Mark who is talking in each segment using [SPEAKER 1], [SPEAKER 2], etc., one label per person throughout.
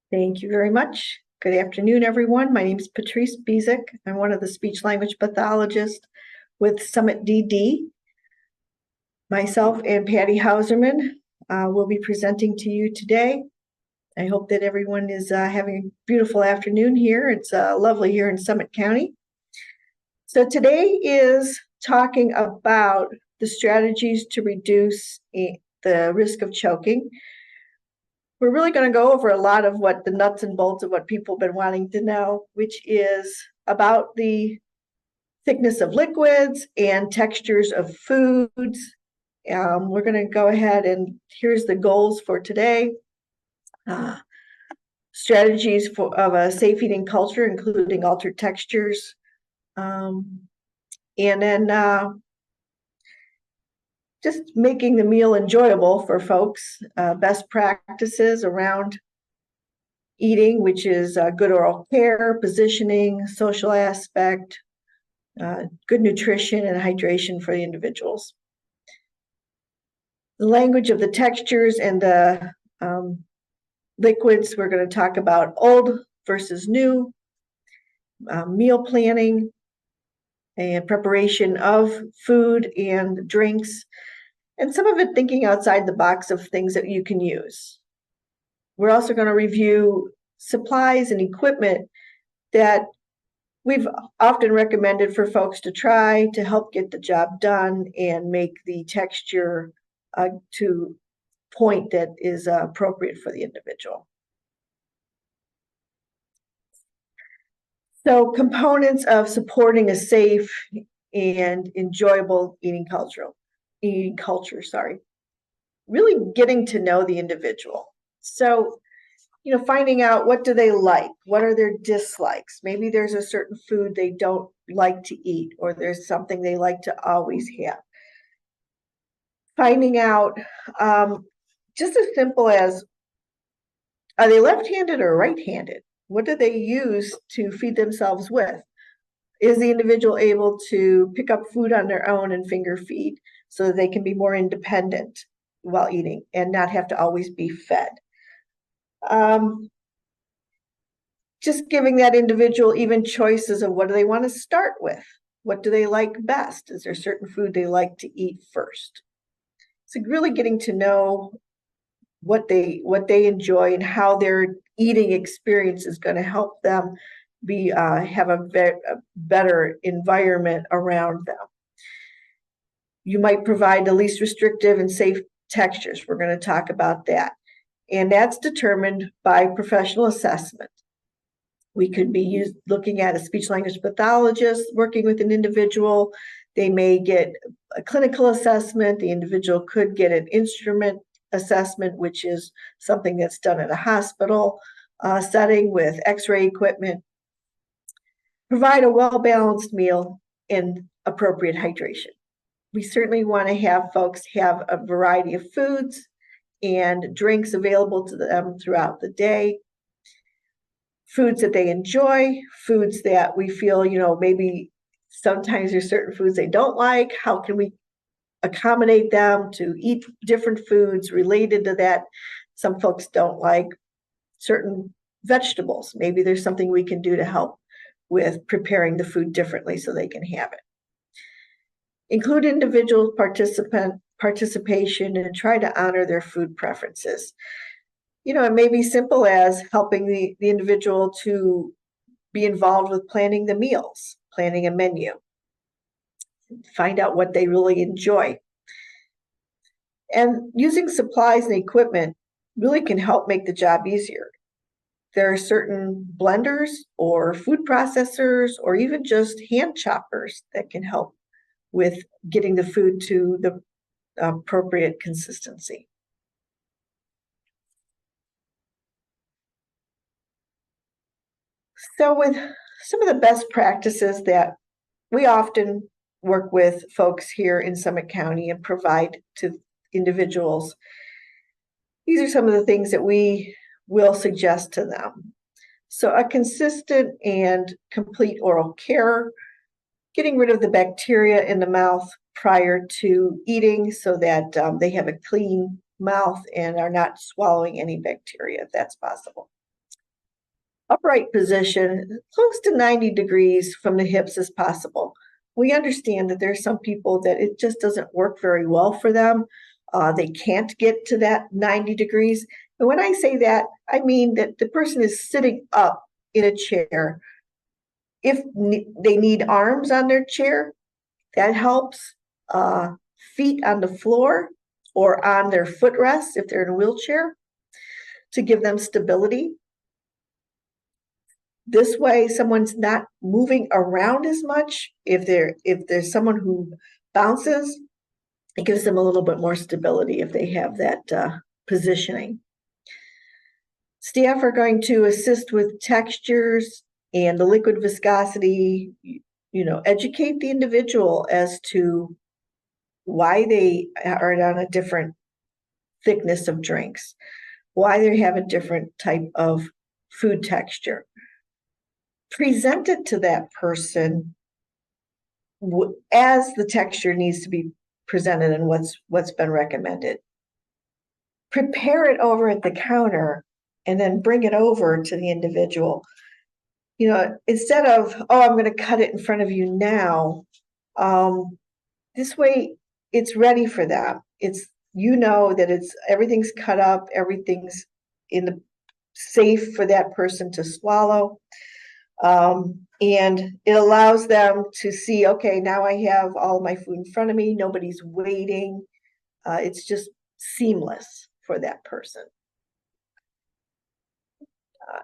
[SPEAKER 1] Thank you very much. Good afternoon, everyone. My name is Patrice Bezic. I'm one of the speech language pathologists with Summit DD. Myself and Patty Hauserman will be presenting to you today. I hope that everyone is having a beautiful afternoon here. It's lovely here in Summit County. So today is talking about the strategies to reduce the risk of choking. We're really going to go over a lot of what the nuts and bolts of what people have been wanting to know, which is about the thickness of liquids and textures of foods. We're going to go ahead and here's the goals for today. Strategies of a safe eating culture, including altered textures. And then just making the meal enjoyable for folks, best practices around eating, which is good oral care, positioning, social aspect, good nutrition and hydration for the individuals. The language of the textures and the liquids, we're going to talk about old versus new, meal planning, and preparation of food and drinks, and some of it thinking outside the box of things that you can use. We're also going to review supplies and equipment that we've often recommended for folks to try to help get the job done and make the texture to point that is appropriate for the individual. So components of supporting a safe and enjoyable eating culture, really getting to know the individual. So, finding out what do they like, what are their dislikes. Maybe there's a certain food they don't like to eat, or there's something they like to always have. Finding out just as simple as, are they left-handed or right-handed? What do they use to feed themselves with? Is the individual able to pick up food on their own and finger feed so that they can be more independent while eating and not have to always be fed? Just giving that individual even choices of what do they want to start with? What do they like best? Is there certain food they like to eat first? So really getting to know what they enjoy and how their eating experience is going to help them have a better environment around them. You might provide the least restrictive and safe textures. We're going to talk about that. And that's determined by professional assessment. We could be looking at a speech language pathologist working with an individual. They may get a clinical assessment. The individual could get an instrument assessment, which is something that's done at a hospital setting with x-ray equipment. Provide a well-balanced meal and appropriate hydration. We certainly want to have folks have a variety of foods and drinks available to them throughout the day. Foods that they enjoy, foods that we feel, maybe sometimes there's certain foods they don't like. How can we accommodate them to eat different foods related to that? Some folks don't like certain vegetables. Maybe there's something we can do to help with preparing the food differently so they can have it. Include individual participation and try to honor their food preferences. It may be simple as helping the individual to be involved with planning the meals, planning a menu, find out what they really enjoy. And using supplies and equipment really can help make the job easier. There are certain blenders or food processors or even just hand choppers that can help with getting the food to the appropriate consistency. So with some of the best practices that we often work with folks here in Summit County and provide to individuals, these are some of the things that we will suggest to them. So a consistent and complete oral care, getting rid of the bacteria in the mouth prior to eating so that they have a clean mouth and are not swallowing any bacteria if that's possible. upright position, close to 90 degrees from the hips as possible. We understand that there's some people that it just doesn't work very well for them. They can't get to that 90 degrees. And when I say that, I mean that the person is sitting up in a chair. If they need arms on their chair, that helps. Feet on the floor or on their footrests if they're in a wheelchair to give them stability. This way, someone's not moving around as much. If there's someone who bounces, it gives them a little bit more stability if they have that positioning. Staff are going to assist with textures and the liquid viscosity, educate the individual as to why they are on a different thickness of drinks, why they have a different type of food texture. Present it to that person as the texture needs to be presented and what's been recommended. Prepare it over at the counter and then bring it over to the individual. Instead of, oh, I'm going to cut it in front of you now, this way it's ready for them. It's, that everything's cut up, everything's safe for that person to swallow. And it allows them to see, okay, now I have all my food in front of me. Nobody's waiting. It's just seamless for that person.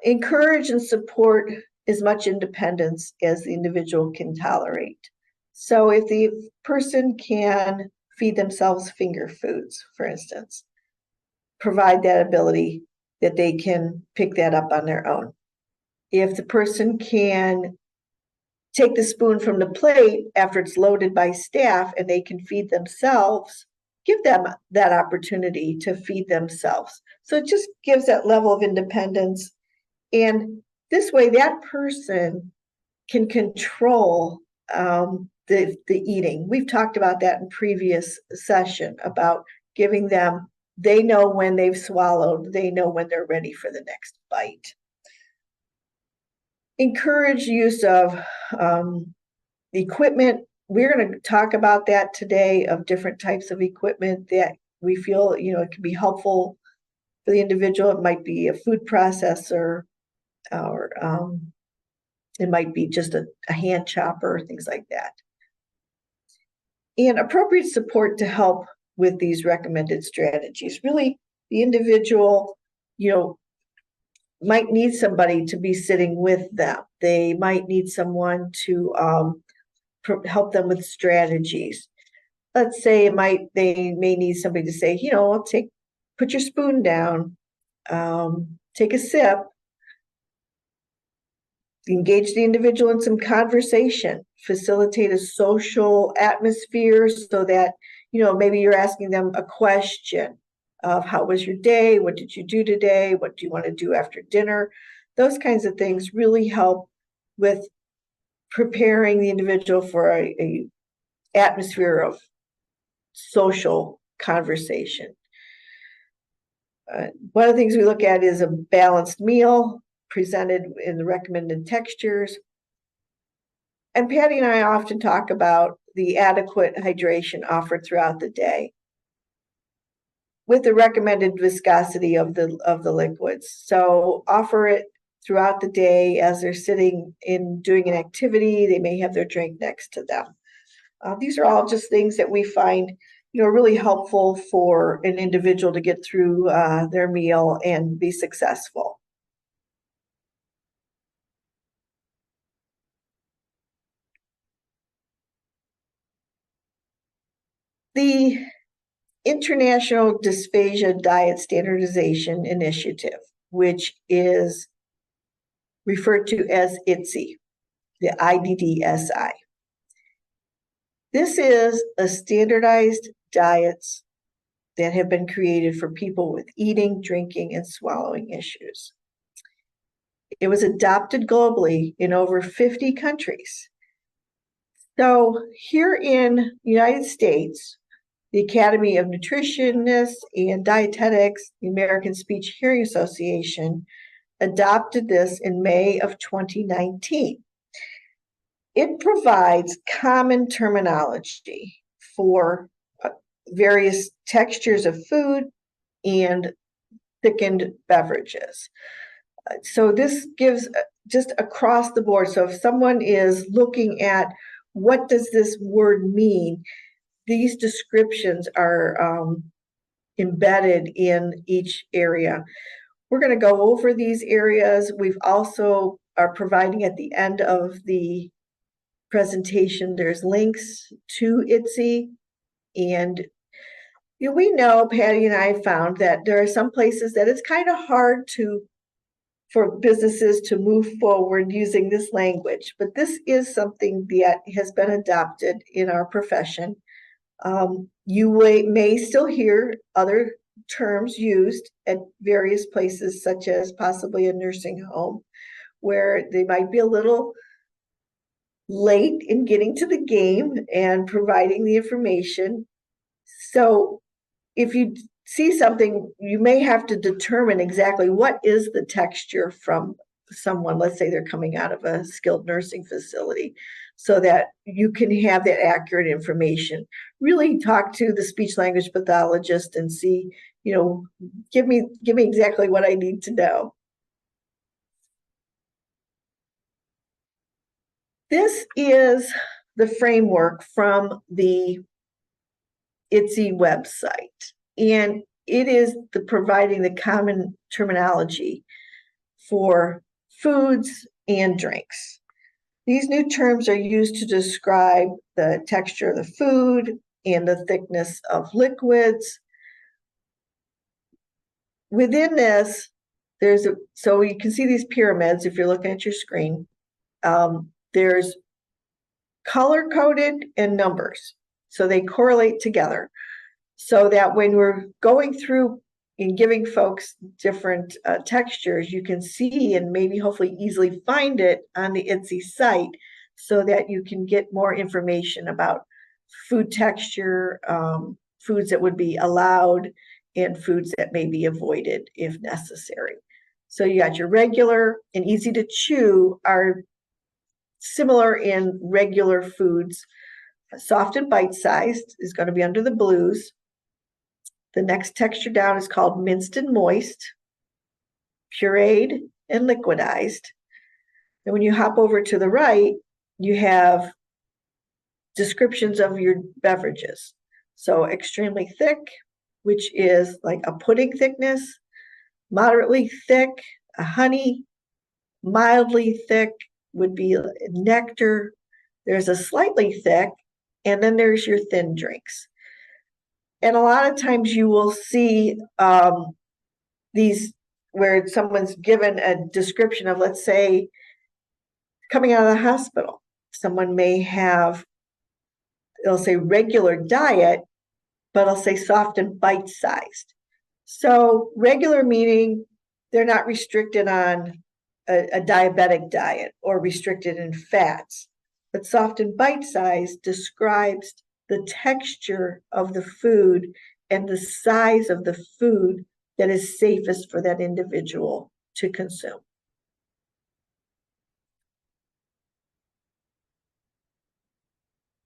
[SPEAKER 1] Encourage and support as much independence as the individual can tolerate. So if the person can feed themselves finger foods, for instance, provide that ability that they can pick that up on their own. If the person can take the spoon from the plate after it's loaded by staff and they can feed themselves, give them that opportunity to feed themselves. So it just gives that level of independence. And this way, that person can control the eating. We've talked about that in previous session about giving them, they know when they've swallowed, they know when they're ready for the next bite. Encourage use of equipment. We're going to talk about that today, of different types of equipment that we feel, it can be helpful for the individual. It might be a food processor, or it might be just a hand chopper, things like that. And appropriate support to help with these recommended strategies. Really, the individual, might need somebody to be sitting with them. They might need someone to help them with strategies. Let's say they may need somebody to say, put your spoon down, take a sip, engage the individual in some conversation, facilitate a social atmosphere so that, maybe you're asking them a question of how was your day? What did you do today? What do you want to do after dinner? Those kinds of things really help with preparing the individual for a atmosphere of social conversation. One of the things we look at is a balanced meal presented in the recommended textures. And Patty and I often talk about the adequate hydration offered throughout the day with the recommended viscosity of the liquids. So offer it throughout the day as they're sitting in doing an activity. They may have their drink next to them. These are all just things that we find, really helpful for an individual to get through their meal and be successful. The International Dysphasia Diet Standardization Initiative, which is referred to as IDSI, the IDDSI. This is a standardized diets that have been created for people with eating, drinking, and swallowing issues. It was adopted globally in over 50 countries. So here in the United States, the Academy of Nutritionists and Dietetics, the American Speech Hearing Association, adopted this in May of 2019. It provides common terminology for various textures of food and thickened beverages. So this gives just across the board. So if someone is looking at what does this word mean, these descriptions are embedded in each area. We're going to go over these areas. We've also are providing at the end of the presentation, there's links to ITSE. And we know, Patty and I found that there are some places that it's kind of hard for businesses to move forward using this language, but this is something that has been adopted in our profession. You may still hear other terms used at various places, such as possibly a nursing home, where they might be a little late in getting to the game and providing the information. So if you see something, you may have to determine exactly what is the texture from someone. Let's say they're coming out of a skilled nursing facility, so that you can have that accurate information. Really talk to the speech language pathologist and see, give me exactly what I need to know. This is the framework from the ITSE website, and it is providing the common terminology for foods and drinks. These new terms are used to describe the texture of the food and the thickness of liquids. Within this, so you can see these pyramids if you're looking at your screen. There's color-coded and numbers, so they correlate together, so that when we're going through and giving folks different textures, you can see and maybe hopefully easily find it on the ITSE site, so that you can get more information about food texture, foods that would be allowed, and foods that may be avoided if necessary. So you got your regular and easy to chew are similar in regular foods. Soft and bite-sized is going to be under the blues. The next texture down is called minced and moist, pureed and liquidized. And when you hop over to the right, you have descriptions of your beverages. So extremely thick, which is like a pudding thickness, moderately thick, a honey, mildly thick would be nectar. There's a slightly thick, and then there's your thin drinks. And a lot of times you will see these where someone's given a description of, let's say, coming out of the hospital. Someone may have, it'll say regular diet, but it'll say soft and bite-sized. So regular meaning they're not restricted on a diabetic diet or restricted in fats, but soft and bite-sized describes the texture of the food and the size of the food that is safest for that individual to consume.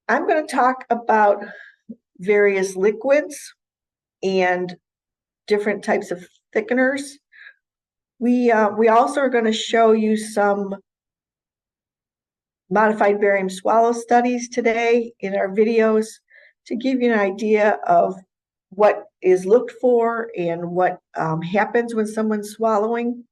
[SPEAKER 1] I'm going to talk about various liquids and different types of thickeners. We also are going to show you some modified barium swallow studies today in our videos to give you an idea of what is looked for and what happens when someone's swallowing.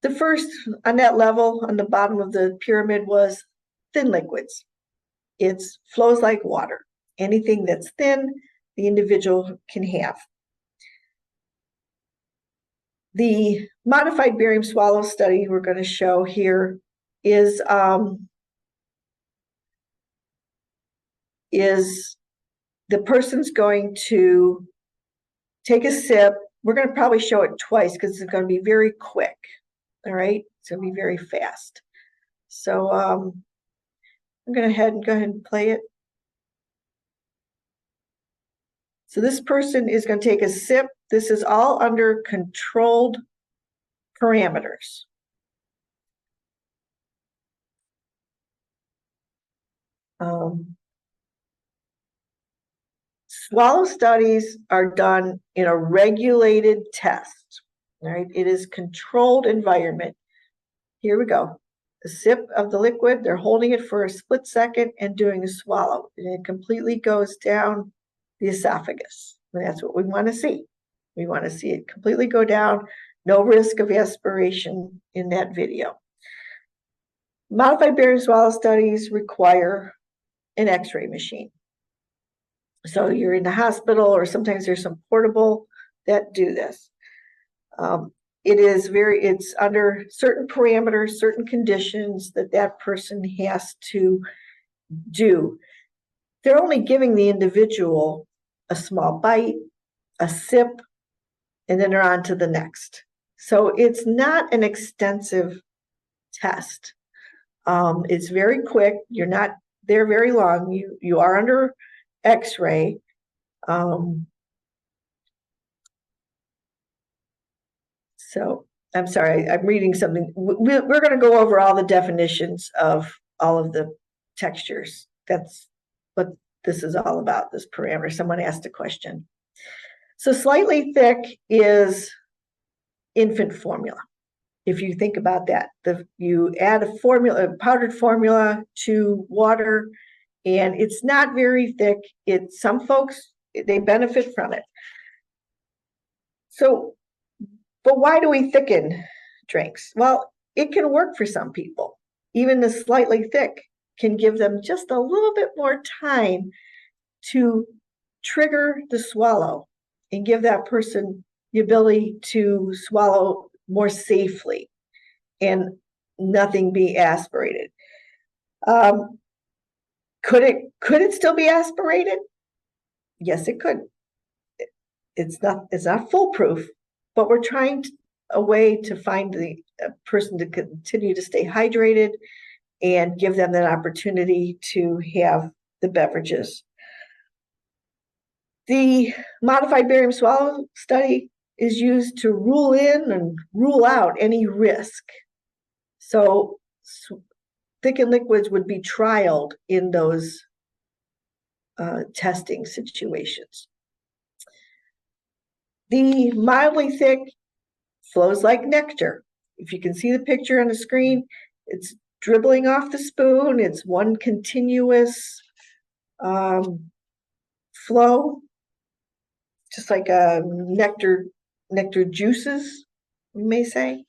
[SPEAKER 1] The first on that level on the bottom of the pyramid was thin liquids. It flows like water. Anything that's thin, the individual can have. The modified barium swallow study we're going to show here is the person's going to take a sip. We're going to probably show it twice because it's going to be very quick. All right, it's going to be very fast. So I'm going to go ahead and play it. So this person is going to take a sip. This is all under controlled parameters. Swallow studies are done in a regulated test, right? It is controlled environment. Here we go. A sip of the liquid, they're holding it for a split second and doing a swallow. And it completely goes down the esophagus. And that's what we want to see. We want to see it completely go down, no risk of aspiration in that video. Modified barium swallow studies require an X-ray machine. So you're in the hospital, or sometimes there's some portable that do this. It's under certain parameters, certain conditions that person has to do. They're only giving the individual a small bite, a sip, and then they're on to the next. So it's not an extensive test. It's very quick. You're not there very long. You are under X-ray. So I'm sorry, I'm reading something. We're going to go over all the definitions of all of the textures. That's what this is all about, this parameter. Someone asked a question. So slightly thick is infant formula. If you think about that, you add a powdered formula to water, and it's not very thick. Some folks, they benefit from it. So, but why do we thicken drinks? Well, it can work for some people. Even the slightly thick can give them just a little bit more time to trigger the swallow and give that person the ability to swallow more safely and nothing be aspirated. Could it still be aspirated? Yes, it could. It's not foolproof, but we're trying a way to find the person to continue to stay hydrated and give them that opportunity to have the beverages. The modified barium swallow study is used to rule in and rule out any risk. So thickened liquids would be trialed in those testing situations. The mildly thick flows like nectar. If you can see the picture on the screen, it's dribbling off the spoon. It's one continuous flow, just like nectar juices, we may say.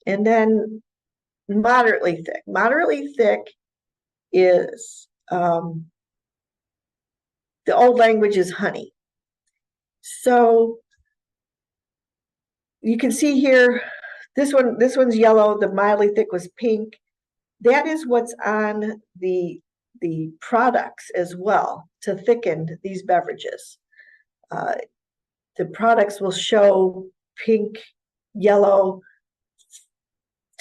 [SPEAKER 1] And then moderately thick. Moderately thick is, the old language is honey. So you can see here, this one's yellow, the mildly thick was pink. That is what's on the products as well to thicken these beverages. The products will show pink, yellow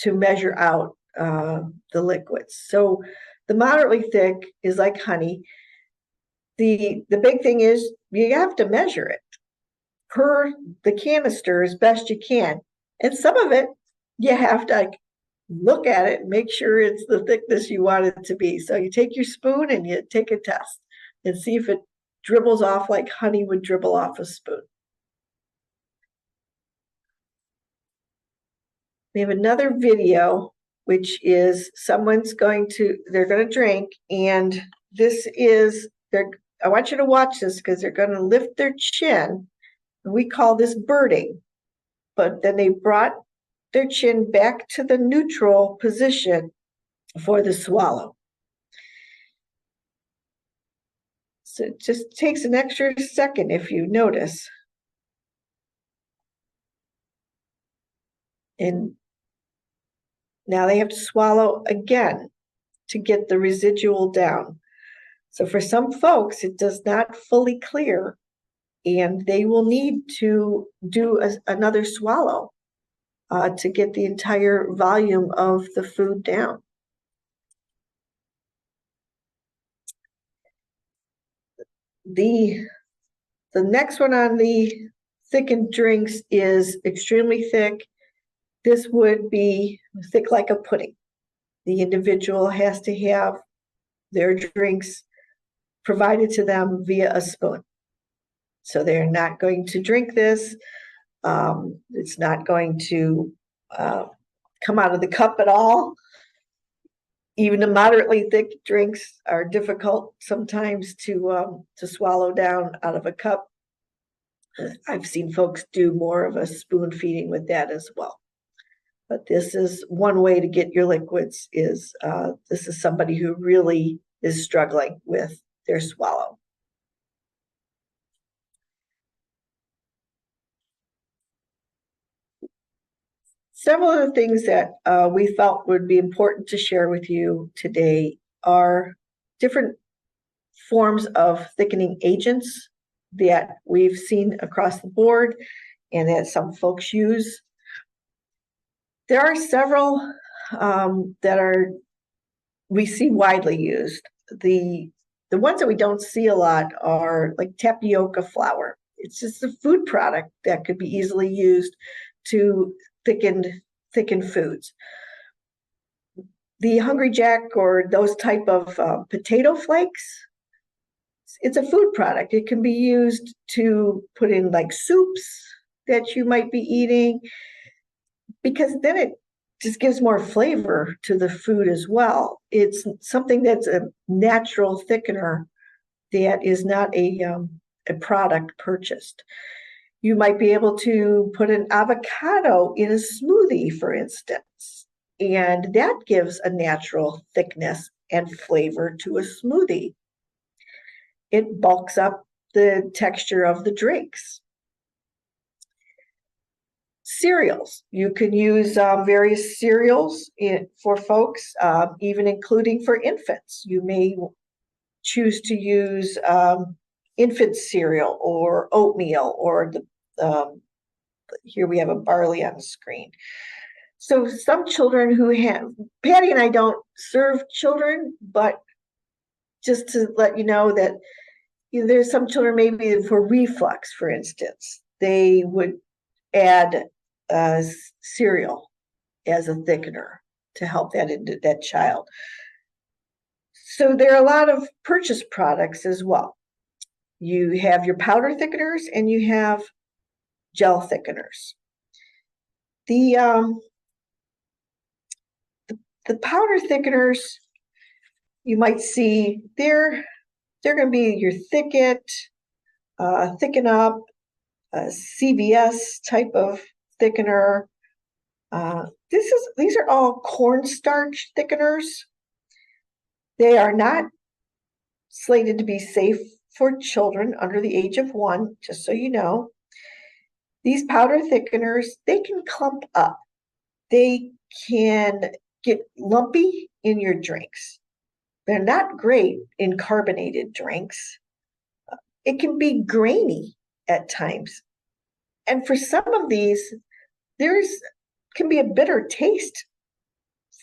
[SPEAKER 1] to measure out the liquids. So the moderately thick is like honey. The big thing is you have to measure it per the canister as best you can. And some of it, you have to look at it and make sure it's the thickness you want it to be. So you take your spoon and you take a test and see if it dribbles off like honey would dribble off a spoon. We have another video, which is they're going to drink, and this is, I want you to watch this because they're going to lift their chin. We call this birding, but then they brought their chin back to the neutral position for the swallow. So it just takes an extra second if you notice. And now they have to swallow again to get the residual down. So for some folks, it does not fully clear, and they will need to do another swallow to get the entire volume of the food down. The next one on the thickened drinks is extremely thick. This would be thick like a pudding. The individual has to have their drinks provided to them via a spoon. So they're not going to drink this. It's not going to come out of the cup at all. Even the moderately thick drinks are difficult sometimes to swallow down out of a cup. I've seen folks do more of a spoon feeding with that as well. But this is one way to get your liquids is this is somebody who really is struggling with their swallow. Several of the things that we felt would be important to share with you today are different forms of thickening agents that we've seen across the board and that some folks use. There are several that we see widely used. The ones that we don't see a lot are like tapioca flour. It's just a food product that could be easily used to thicken foods. The Hungry Jack or those type of potato flakes, it's a food product. It can be used to put in like soups that you might be eating, because then it just gives more flavor to the food as well. It's something that's a natural thickener that is not a product purchased. You might be able to put an avocado in a smoothie, for instance, and that gives a natural thickness and flavor to a smoothie. It bulks up the texture of the drinks. Cereals. You can use various cereals for folks, even including for infants. You may choose to use infant cereal or oatmeal or here we have a barley on the screen. So some children who have, Patty and I don't serve children, but just to let you know that there's some children maybe for reflux, for instance, they would add cereal as a thickener to help that child. So there are a lot of purchased products as well. You have your powder thickeners and you have gel thickeners. The powder thickeners, you might see they're going to be your Thicket, Thicken Up, CVS type of thickener. These are all cornstarch thickeners. They are not slated to be safe for children under the age of 1, just so you know. These powder thickeners, they can clump up. They can get lumpy in your drinks. They're not great in carbonated drinks. It can be grainy at times. And for some of these, can be a bitter taste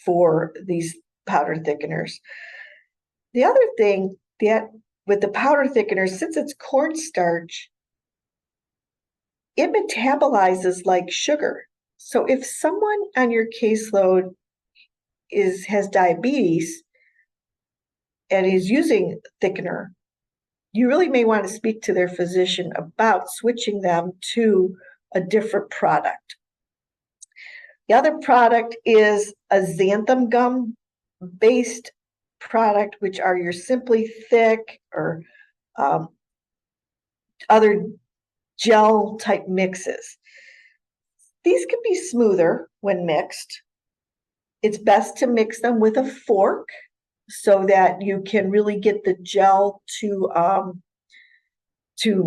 [SPEAKER 1] for these powder thickeners. The other thing that with the powder thickeners, since it's cornstarch, it metabolizes like sugar. So if someone on your caseload has diabetes and is using thickener, you really may want to speak to their physician about switching them to a different product. The other product is a xanthan gum based product, which are your Simply Thick or other gel type mixes. These can be smoother when mixed. It's best to mix them with a fork so that you can really get the gel to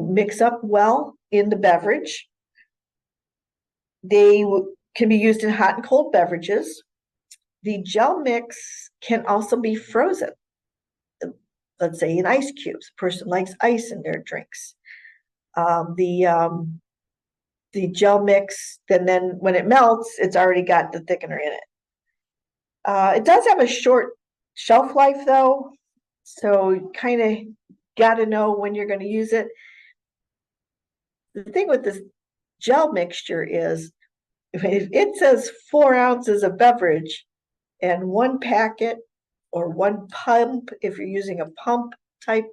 [SPEAKER 1] mix up well in the beverage. They can be used in hot and cold beverages. The gel mix can also be frozen, let's say in ice cubes. A person likes ice in their drinks. The gel mix, then when it melts, it's already got the thickener in it. It does have a short shelf life though, so you kind of got to know when you're going to use it. The thing with this gel mixture is, if it says 4 ounces of beverage and 1 packet or 1 pump, if you're using a pump type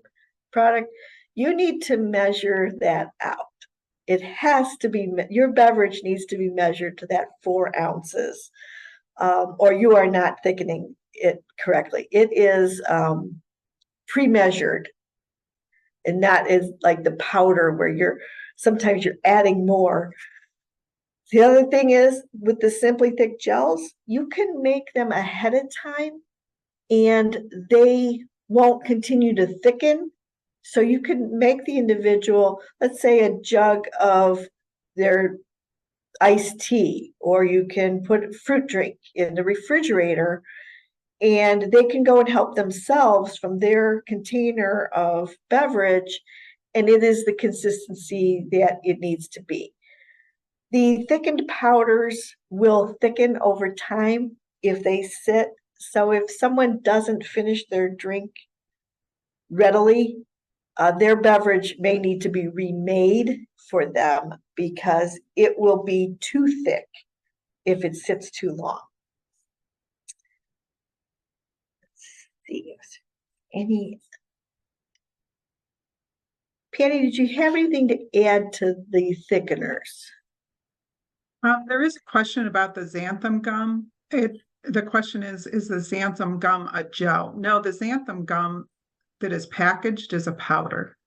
[SPEAKER 1] product, you need to measure that out. It has to be, your beverage needs to be measured to that 4 ounces, or you are not thickening it correctly. It is pre-measured, and that is like the powder where sometimes you're adding more. The other thing is, with the Simply Thick gels, you can make them ahead of time and they won't continue to thicken. So you can make the individual, let's say, a jug of their iced tea, or you can put a fruit drink in the refrigerator, and they can go and help themselves from their container of beverage, and it is the consistency that it needs to be. The thickened powders will thicken over time if they sit. So if someone doesn't finish their drink readily, their beverage may need to be remade for them because it will be too thick if it sits too long. Let's see. Any, Patty, did you have anything to add to the thickeners?
[SPEAKER 2] There is a question about the xanthan gum. The question is the xanthan gum a gel? No, the xanthan gum that is packaged is a powder.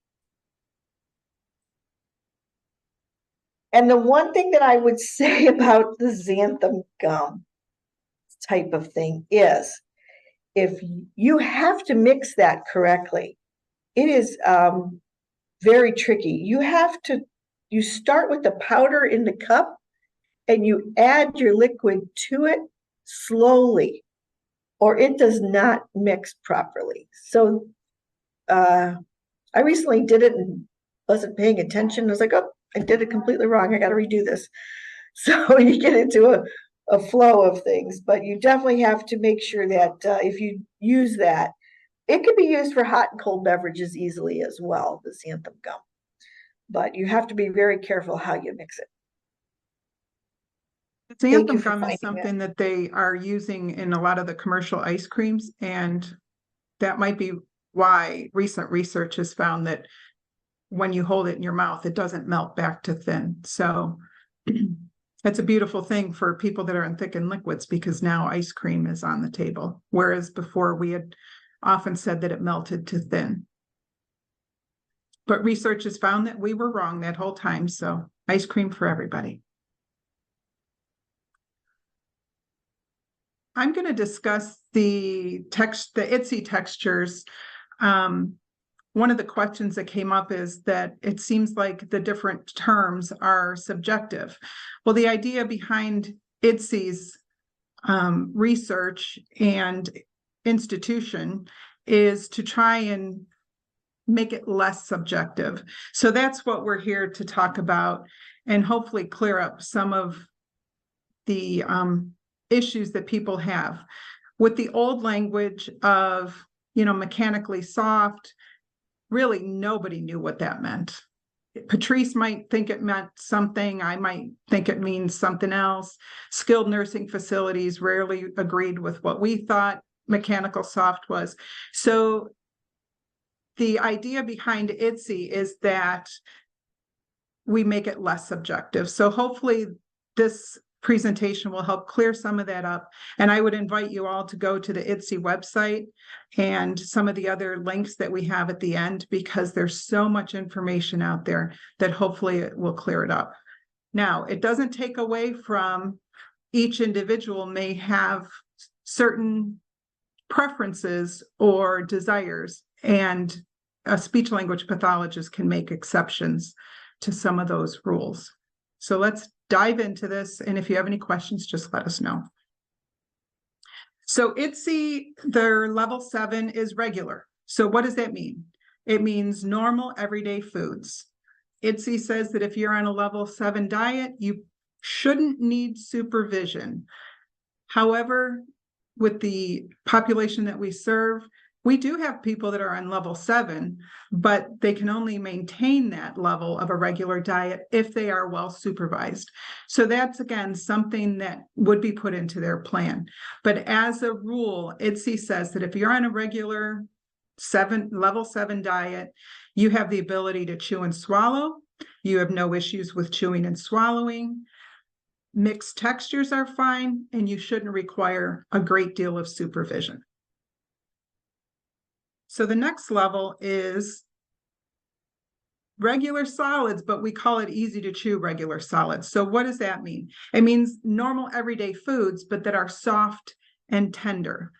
[SPEAKER 1] And the one thing that I would say about the xanthan gum type of thing is, if you have to mix that correctly, it is very tricky. You start with the powder in the cup and you add your liquid to it slowly, or it does not mix properly. So I recently did it and wasn't paying attention. I was like, oh, I did it completely wrong. I got to redo this. So you get into a flow of things, but you definitely have to make sure that if you use that, it can be used for hot and cold beverages easily as well, the xanthan gum. But you have to be very careful how you mix it.
[SPEAKER 2] Xanthan gum is something that they are using in a lot of the commercial ice creams, and that might be why recent research has found that when you hold it in your mouth, it doesn't melt back to thin. So that's a beautiful thing for people that are in thickened liquids, because now ice cream is on the table, whereas before we had often said that it melted to thin. But research has found that we were wrong that whole time. So ice cream for everybody. I'm going to discuss the ITSE textures. One of the questions that came up is that it seems like the different terms are subjective. Well, the idea behind ITSE's research and institution is to try and make it less subjective. So that's what we're here to talk about, and hopefully clear up some of the issues that people have with the old language of, mechanically soft. Really, nobody knew what that meant. Patrice might think it meant something. I might think it means something else. Skilled nursing facilities rarely agreed with what we thought mechanical soft was. So the idea behind ITSE is that we make it less subjective. So hopefully this presentation will help clear some of that up. And I would invite you all to go to the ITSE website and some of the other links that we have at the end, because there's so much information out there that hopefully it will clear it up. Now, it doesn't take away from each individual may have certain preferences or desires, and a speech language pathologist can make exceptions to some of those rules. So let's dive into this. And if you have any questions, just let us know. So ITSE, their level 7 is regular. So what does that mean? It means normal everyday foods. ITSE says that if you're on a level 7 diet, you shouldn't need supervision. However, with the population that we serve, We do have people that are on level 7, but they can only maintain that level of a regular diet if they are well supervised. So that's, again, something that would be put into their plan. But as a rule, IDSI says that if you're on a regular level 7 diet, you have the ability to chew and swallow. You have no issues with chewing and swallowing. Mixed textures are fine, and you shouldn't require a great deal of supervision. So the next level is regular solids, but we call it easy to chew regular solids. So what does that mean? It means normal everyday foods, but that are soft and tender.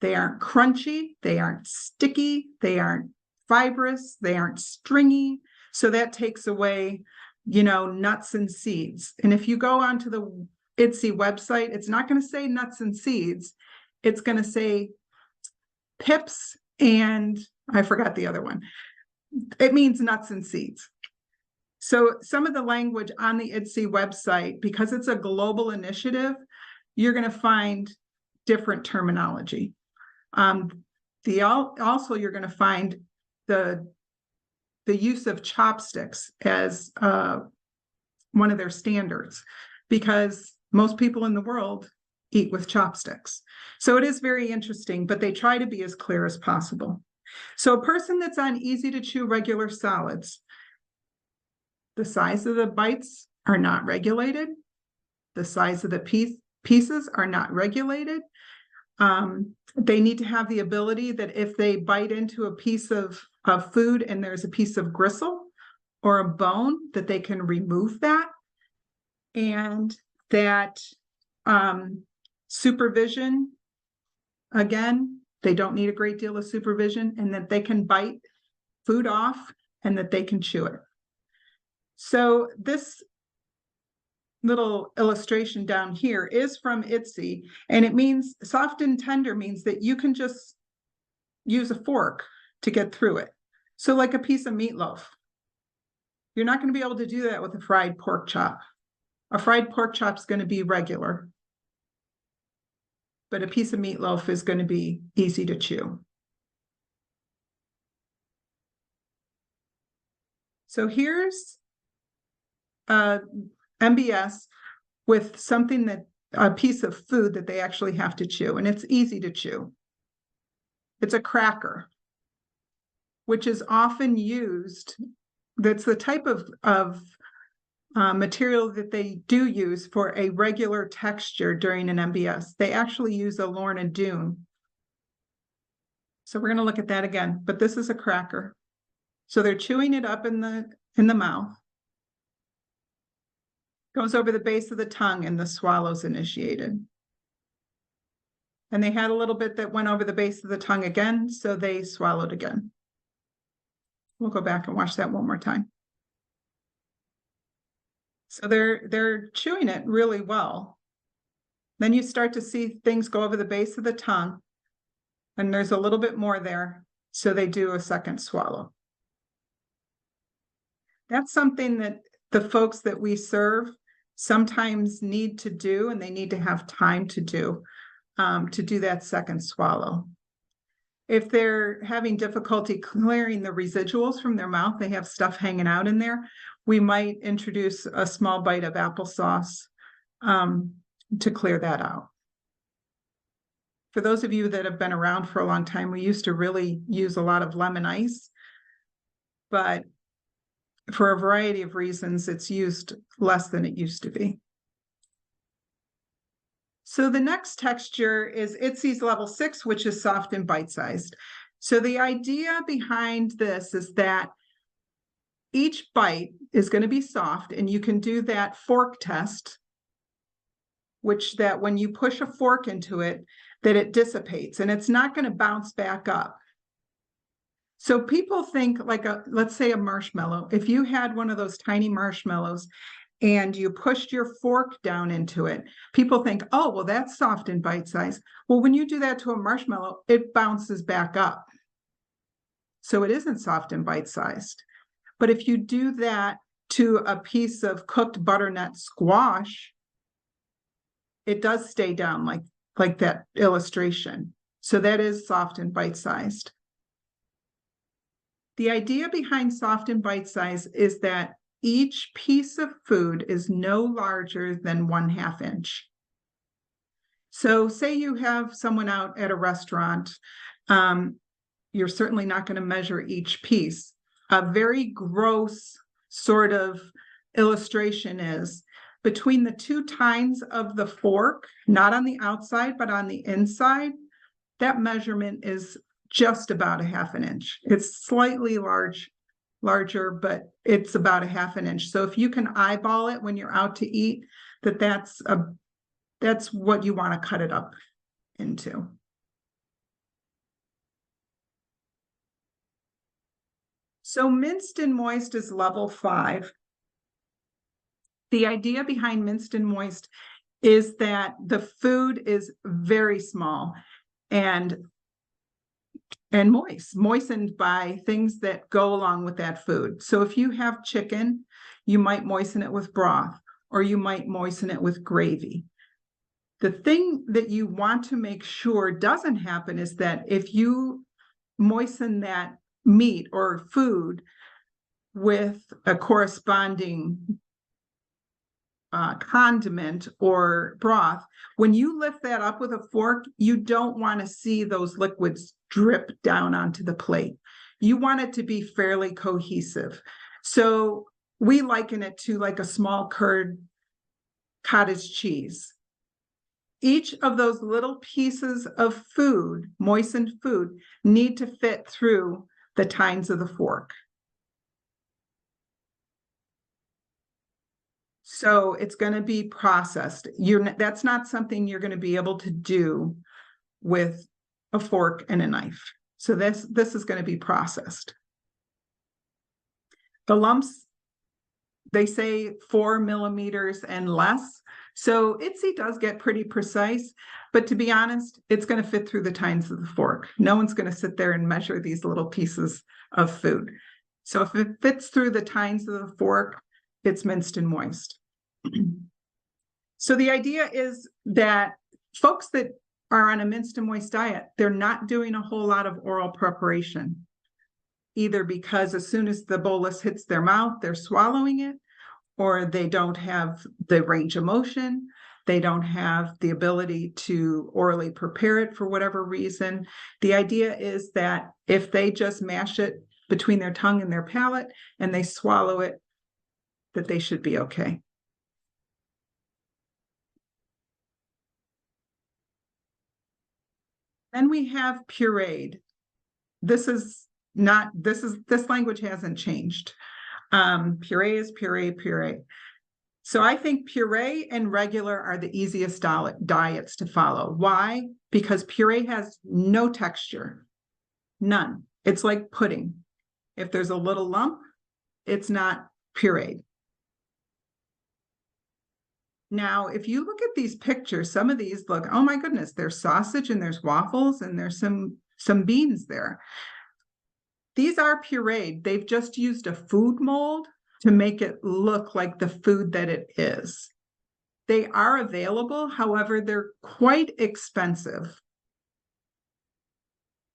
[SPEAKER 2] They aren't crunchy, they aren't sticky, they aren't fibrous, they aren't stringy. So that takes away, nuts and seeds. And if you go onto the IDSI website, it's not going to say nuts and seeds. It's going to say pips, and I forgot the other one. It means nuts and seeds. So some of the language on the IDSI website, because it's a global initiative, you're going to find different terminology. Also, you're going to find the use of chopsticks as one of their standards, because most people in the world eat with chopsticks. So it is very interesting, but they try to be as clear as possible. So a person that's on easy to chew regular solids, the size of the bites are not regulated. The size of the pieces are not regulated. They need to have the ability that if they bite into a piece of food and there's a piece of gristle or a bone, that they can remove that. And that supervision, again, they don't need a great deal of supervision, and that they can bite food off and that they can chew it. So this little illustration down here is from IDSI, and it means soft and tender means that you can just use a fork to get through it. So like a piece of meatloaf. You're not going to be able to do that with a fried pork chop. A fried pork chop is going to be regular, but a piece of meatloaf is going to be easy to chew. So here's MBS with something a piece of food that they actually have to chew, and it's easy to chew. It's a cracker, which is often used. That's the type of material that they do use for a regular texture during an MBS. They actually use a Lorna Doone. So we're going to look at that again, but this is a cracker. So they're chewing it up in the mouth. Goes over the base of the tongue and the swallow's initiated. And they had a little bit that went over the base of the tongue again, so they swallowed again. We'll go back and watch that one more time. So they're chewing it really well. Then you start to see things go over the base of the tongue, and there's a little bit more there, so they do a second swallow. That's something that the folks that we serve sometimes need to do, and they need to have time to do that second swallow. If they're having difficulty clearing the residuals from their mouth, they have stuff hanging out in there, we might introduce a small bite of applesauce to clear that out. For those of you that have been around for a long time, we used to really use a lot of lemon ice, but for a variety of reasons, it's used less than it used to be. So the next texture is IDSI's level 6, which is soft and bite-sized. So the idea behind this is that each bite is going to be soft, and you can do that fork test, which that when you push a fork into it, that it dissipates, and it's not going to bounce back up. So people think like let's say a marshmallow. If you had one of those tiny marshmallows and you pushed your fork down into it, people think, oh, well, that's soft and bite-sized. Well, when you do that to a marshmallow, it bounces back up. So it isn't soft and bite-sized. But if you do that to a piece of cooked butternut squash, it does stay down like that illustration. So that is soft and bite-sized. The idea behind soft and bite-sized is that each piece of food is no larger than 1/2 inch. So say you have someone out at a restaurant, you're certainly not going to measure each piece. A very gross sort of illustration is between the 2 tines of the fork, not on the outside, but on the inside, that measurement is just about 1/2 inch. It's slightly larger, but it's about 1/2 inch. So if you can eyeball it when you're out to eat, that's what you want to cut it up into. So minced and moist is level 5. The idea behind minced and moist is that the food is very small and moistened by things that go along with that food. So if you have chicken, you might moisten it with broth, or you might moisten it with gravy. The thing that you want to make sure doesn't happen is that if you moisten that meat or food with a corresponding condiment or broth, when you lift that up with a fork, you don't want to see those liquids drip down onto the plate. You want it to be fairly cohesive. So we liken it to like a small curd cottage cheese. Each of those little pieces of food, moistened food, need to fit through the tines of the fork. So it's going to be processed. That's not something you're going to be able to do with a fork and a knife. So this is going to be processed. The lumps, they say 4 millimeters and less. So ITSE does get pretty precise, but to be honest, it's going to fit through the tines of the fork. No one's going to sit there and measure these little pieces of food. So if it fits through the tines of the fork, it's minced and moist. So the idea is that folks that are on a minced and moist diet, they're not doing a whole lot of oral preparation, either because as soon as the bolus hits their mouth, they're swallowing it, or they don't have the range of motion, they don't have the ability to orally prepare it for whatever reason. The idea is that if they just mash it between their tongue and their palate and they swallow it, that they should be okay. Then we have pureed. This language hasn't changed. Puree is puree. So I think puree and regular are the easiest diets to follow. Why? Because puree has no texture, none. It's like pudding. If there's a little lump, it's not pureed. Now, if you look at these pictures, some of these look, oh my goodness, there's sausage and there's waffles and there's some beans there. These are pureed. They've just used a food mold to make it look like the food that it is. They are available, however, they're quite expensive.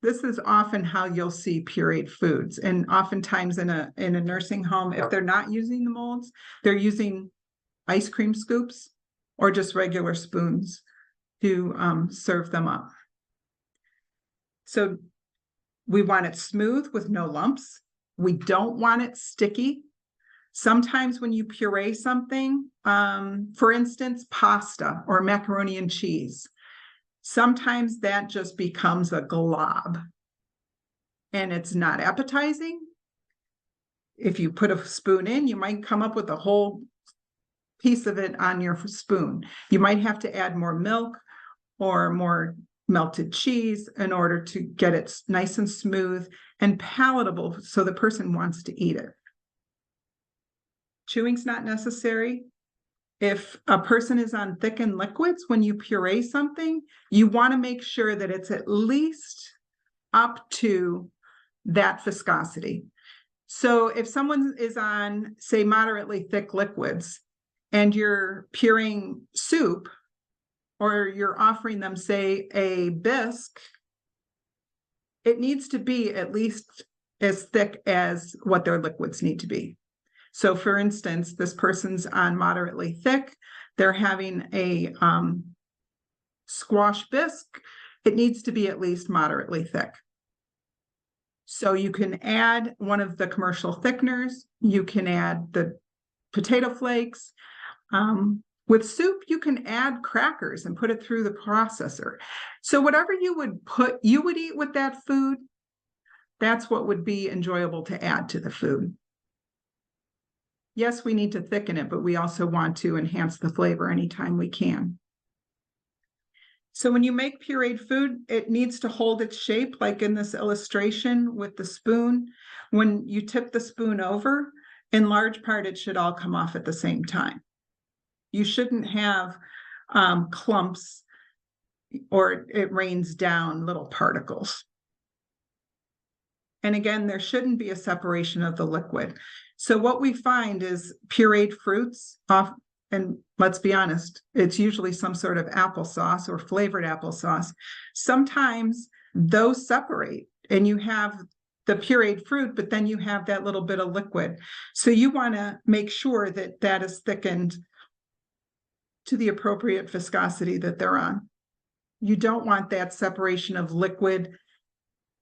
[SPEAKER 2] This is often how you'll see pureed foods. And oftentimes in a nursing home, if they're not using the molds, they're using ice cream scoops or just regular spoons to serve them up. So we want it smooth with no lumps. We don't want it sticky. Sometimes when you puree something, for instance, pasta or macaroni and cheese, sometimes that just becomes a glob and it's not appetizing. If you put a spoon in, you might come up with a whole piece of it on your spoon. You might have to add more milk or more melted cheese in order to get it nice and smooth and palatable so the person wants to eat it. Chewing's not necessary. If a person is on thickened liquids, when you puree something, you want to make sure that it's at least up to that viscosity. So if someone is on, say, moderately thick liquids and you're pureeing soup, or you're offering them, say, a bisque it needs to be at least as thick as what their liquids need to be. So for instance, this person's on moderately thick, they're having a squash bisque, it needs to be at least moderately thick. So you can add one of the commercial thickeners, you can add the potato flakes. With soup, you can add crackers and put it through the processor. So whatever you would eat with that food, that's what would be enjoyable to add to the food. Yes, we need to thicken it, but we also want to enhance the flavor anytime we can. So when you make pureed food, it needs to hold its shape, like in this illustration with the spoon. When you tip the spoon over, in large part, it should all come off at the same time. You shouldn't have clumps or it rains down little particles. And again, there shouldn't be a separation of the liquid. So what we find is pureed fruits off, and let's be honest, it's usually some sort of applesauce or flavored applesauce. Sometimes those separate and you have the pureed fruit, but then you have that little bit of liquid. So you want to make sure that that is thickened to the appropriate viscosity that they're on. You don't want that separation of liquid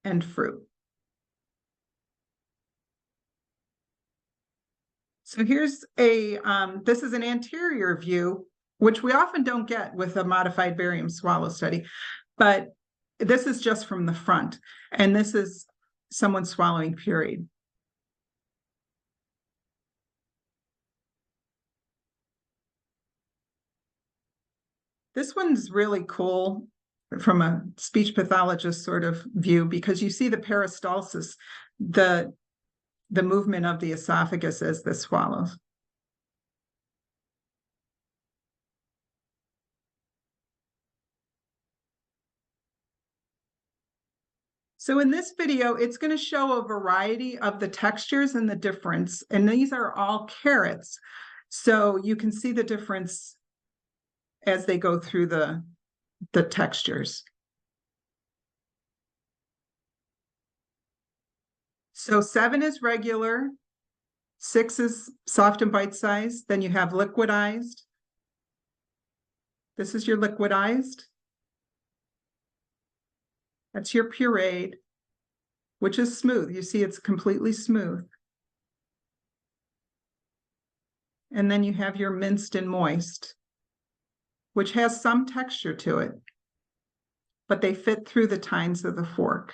[SPEAKER 2] and fruit. So here's this is an anterior view, which we often don't get with a modified barium swallow study, but this is just from the front. And this is someone swallowing pureed. This one's really cool from a speech pathologist sort of view, because you see the peristalsis, the movement of the esophagus as this swallows. So in this video, it's going to show a variety of the textures and the difference, and these are all carrots. So you can see the difference as they go through the textures. So 7 is regular, 6 is soft and bite-sized, then you have liquidized. This is your liquidized. That's your pureed, which is smooth. You see it's completely smooth. And then you have your minced and moist, which has some texture to it, but they fit through the tines of the fork.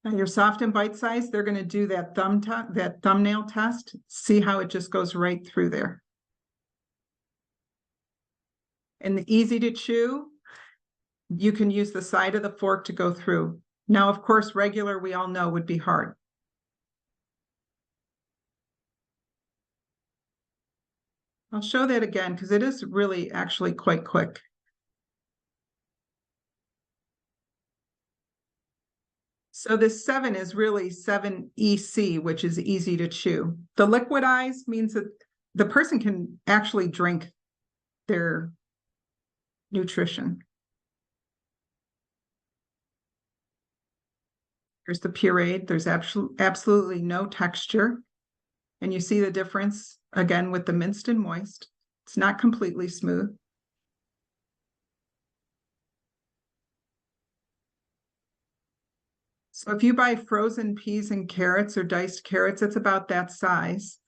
[SPEAKER 2] Now your soft and bite-sized, they're going to do that thumbnail test, see how it just goes right through there. And the easy to chew, you can use the side of the fork to go through. Now, of course, regular, we all know, would be hard. I'll show that again because it is really actually quite quick. So this 7 is really 7EC, which is easy to chew. The liquidized means that the person can actually drink their nutrition. Here's the pureed. There's absolutely no texture. And you see the difference again with the minced and moist. It's not completely smooth. So if you buy frozen peas and carrots or diced carrots, it's about that size.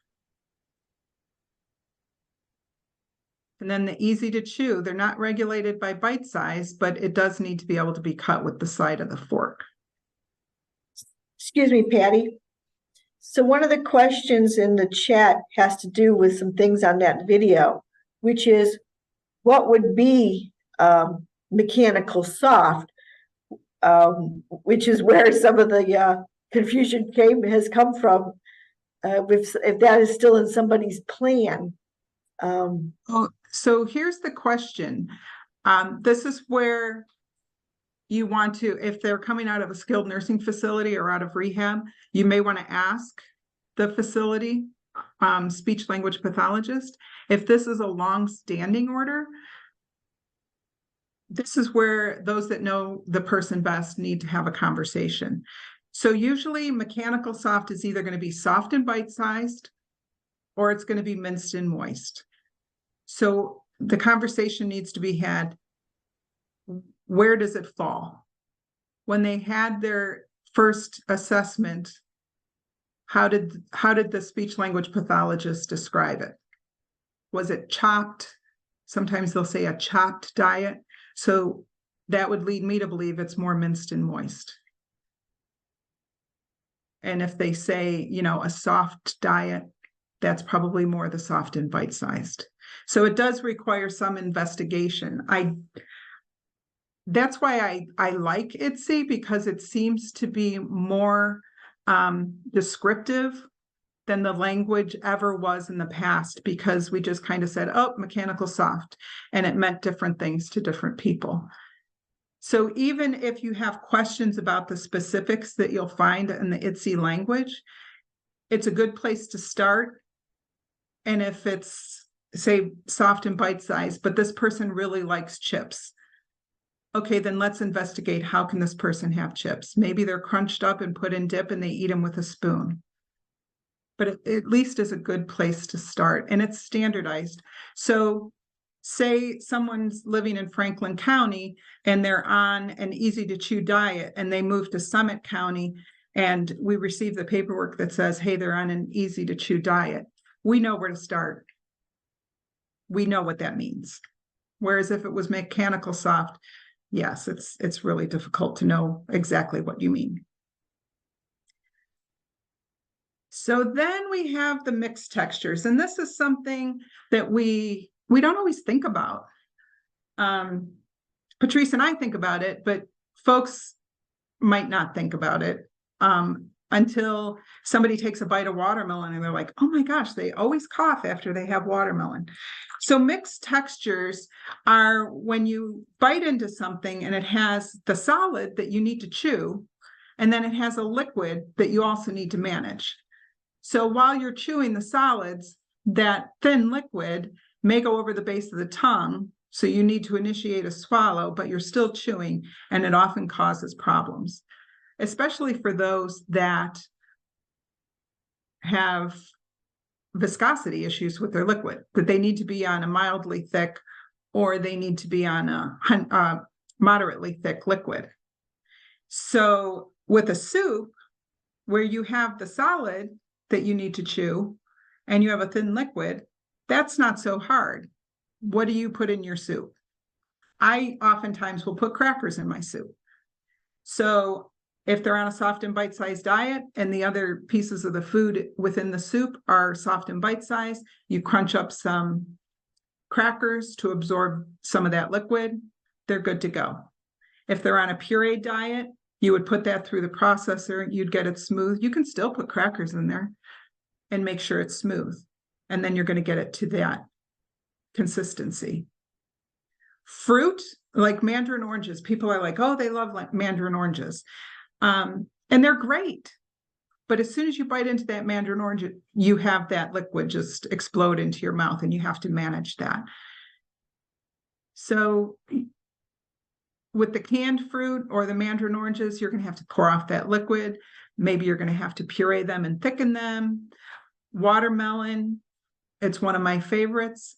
[SPEAKER 2] And then the easy to chew, they're not regulated by bite size, but it does need to be able to be cut with the side of the fork.
[SPEAKER 1] Excuse me, Patty. So one of the questions in the chat has to do with some things on that video, which is what would be mechanical soft, which is where some of the confusion has come from, if that is still in somebody's plan.
[SPEAKER 2] So here's the question. This is where you want to, if they're coming out of a skilled nursing facility or out of rehab, you may want to ask the facility speech language pathologist if this is a long-standing order. this is where those that know the person best need to have a conversation. So usually mechanical soft is either going to be soft and bite-sized, or it's going to be minced and moist. So the conversation needs to be had, where does it fall? When they had their first assessment, how did the speech language pathologist describe it? Was it chopped? Sometimes they'll say a chopped diet. So that would lead me to believe it's more minced and moist. And if they say, you know, a soft diet, that's probably more the soft and bite-sized. So it does require some investigation. That's why I like ITSE, because it seems to be more descriptive than the language ever was in the past, because we just kind of said, oh, mechanical soft, and it meant different things to different people. So even if you have questions about the specifics that you'll find in the ITSE language, it's a good place to start. And if it's, say, soft and bite-sized, but this person really likes chips, okay, then let's investigate, how can this person have chips? Maybe they're crunched up and put in dip and they eat them with a spoon. But it at least is a good place to start, and it's standardized. So say someone's living in Franklin County and they're on an easy to chew diet, and they move to Summit County, and we receive the paperwork that says, hey, they're on an easy to chew diet. We know where to start. We know what that means. Whereas if it was mechanical soft, yes, it's really difficult to know exactly what you mean. So then we have the mixed textures, and this is something that we don't always think about. Patrice and I think about it, but folks might not think about it until somebody takes a bite of watermelon and they're like, oh my gosh, they always cough after they have watermelon. So mixed textures are when you bite into something and it has the solid that you need to chew, and then it has a liquid that you also need to manage. So while you're chewing the solids, that thin liquid may go over the base of the tongue, so you need to initiate a swallow, but you're still chewing, and it often causes problems, especially for those that have viscosity issues with their liquid, that they need to be on a mildly thick, or they need to be on a moderately thick liquid. So with a soup, where you have the solid that you need to chew and you have a thin liquid, that's not so hard. What do you put in your soup? I oftentimes will put crackers in my soup. So if they're on a soft and bite-sized diet and the other pieces of the food within the soup are soft and bite-sized, you crunch up some crackers to absorb some of that liquid, they're good to go. If they're on a pureed diet, you would put that through the processor, you'd get it smooth. You can still put crackers in there and make sure it's smooth. And then you're going to get it to that consistency. Fruit, like mandarin oranges, people are like, oh, they love like mandarin oranges. And they're great. But as soon as you bite into that mandarin orange, you have that liquid just explode into your mouth, and you have to manage that. So with the canned fruit or the mandarin oranges, you're going to have to pour off that liquid. Maybe you're going to have to puree them and thicken them. Watermelon, it's one of my favorites.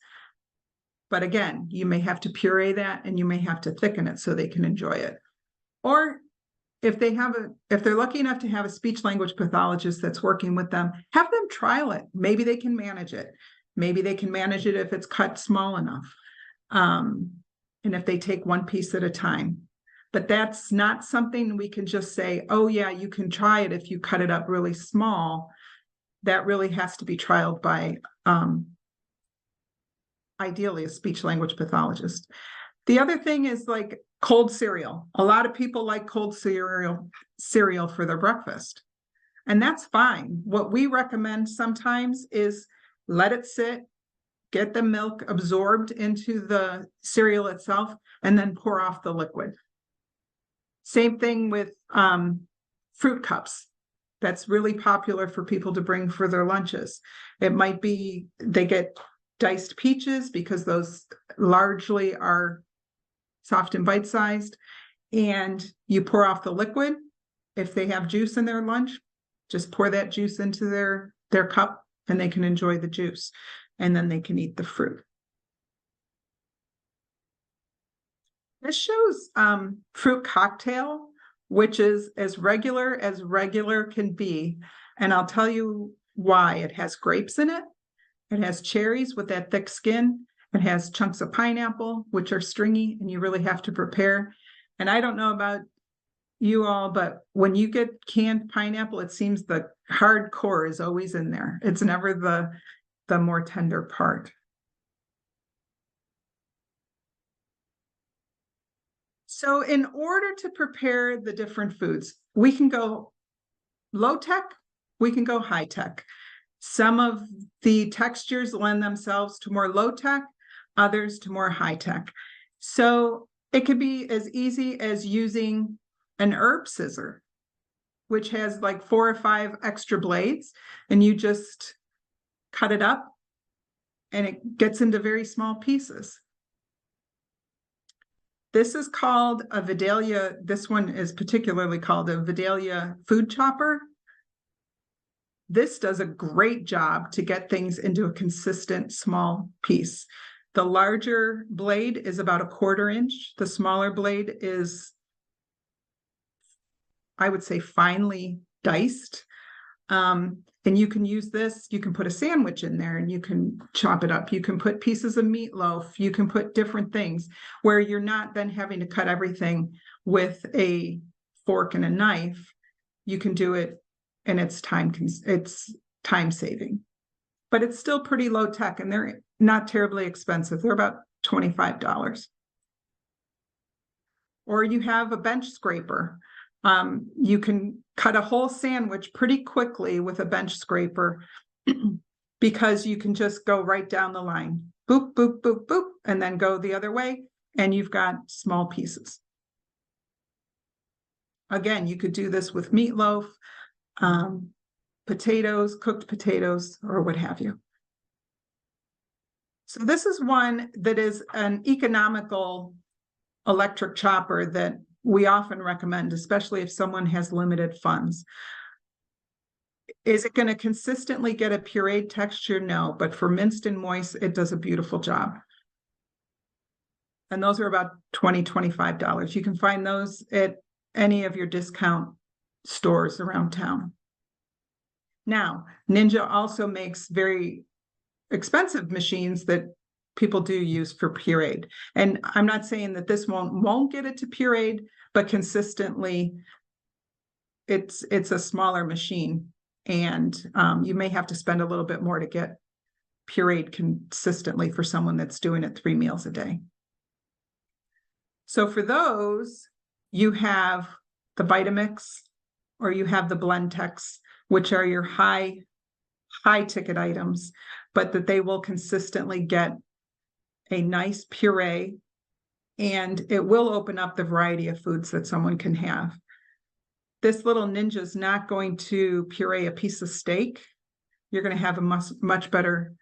[SPEAKER 2] But again, you may have to puree that, and you may have to thicken it so they can enjoy it. Or if they're lucky enough to have a speech language pathologist that's working with them, have them trial it. Maybe they can manage it. Maybe they can manage it if it's cut small enough. And if they take one piece at a time. But that's not something we can just say, oh yeah, you can try it if you cut it up really small. That really has to be trialed by ideally a speech language pathologist. The other thing is like cold cereal. A lot of people like cold cereal for their breakfast, and that's fine. What we recommend sometimes is let it sit, get the milk absorbed into the cereal itself, and then pour off the liquid. Same thing with fruit cups. That's really popular for people to bring for their lunches. It might be they get diced peaches because those largely are soft and bite-sized, and you pour off the liquid. If they have juice in their lunch, just pour that juice into their cup and they can enjoy the juice, and then they can eat the fruit. This shows fruit cocktail, which is as regular can be. And I'll tell you why. It has grapes in it. It has cherries with that thick skin. It has chunks of pineapple, which are stringy, and you really have to prepare. And I don't know about you all, but when you get canned pineapple, it seems the hard core is always in there. It's never the more tender part. So in order to prepare the different foods, we can go low tech, we can go high tech. Some of the textures lend themselves to more low tech, others to more high tech. So it could be as easy as using an herb scissor, which has like 4 or 5 extra blades, and you just cut it up and it gets into very small pieces. This is called a Vidalia. This one is particularly called a Vidalia food chopper. This does a great job to get things into a consistent small piece. The larger blade is about 1/4 inch. The smaller blade is, I would say, finely diced. And you can use this, you can put a sandwich in there and you can chop it up. You can put pieces of meatloaf, you can put different things where you're not then having to cut everything with a fork and a knife. You can do it, and it's time saving. But it's still pretty low tech, and they're not terribly expensive. They're about $25. Or you have a bench scraper. You can cut a whole sandwich pretty quickly with a bench scraper because you can just go right down the line, boop, boop, boop, boop, and then go the other way, and you've got small pieces. Again, you could do this with meatloaf, potatoes, cooked potatoes, or what have you. So this is one that is an economical electric chopper that we often recommend, especially if someone has limited funds. Is it going to consistently get a pureed texture? No, but for minced and moist, it does a beautiful job. And those are about $20, $25. You can find those at any of your discount stores around town. Now, Ninja also makes very expensive machines that people do use for pureed. And I'm not saying that this won't get it to pureed, but consistently it's a smaller machine, and you may have to spend a little bit more to get pureed consistently for someone that's doing it 3 meals a day. So for those, you have the Vitamix or you have the Blendtex, which are your high ticket items, but that they will consistently get a nice puree, and it will open up the variety of foods that someone can have. This little Ninja is not going to puree a piece of steak. You're going to have a much better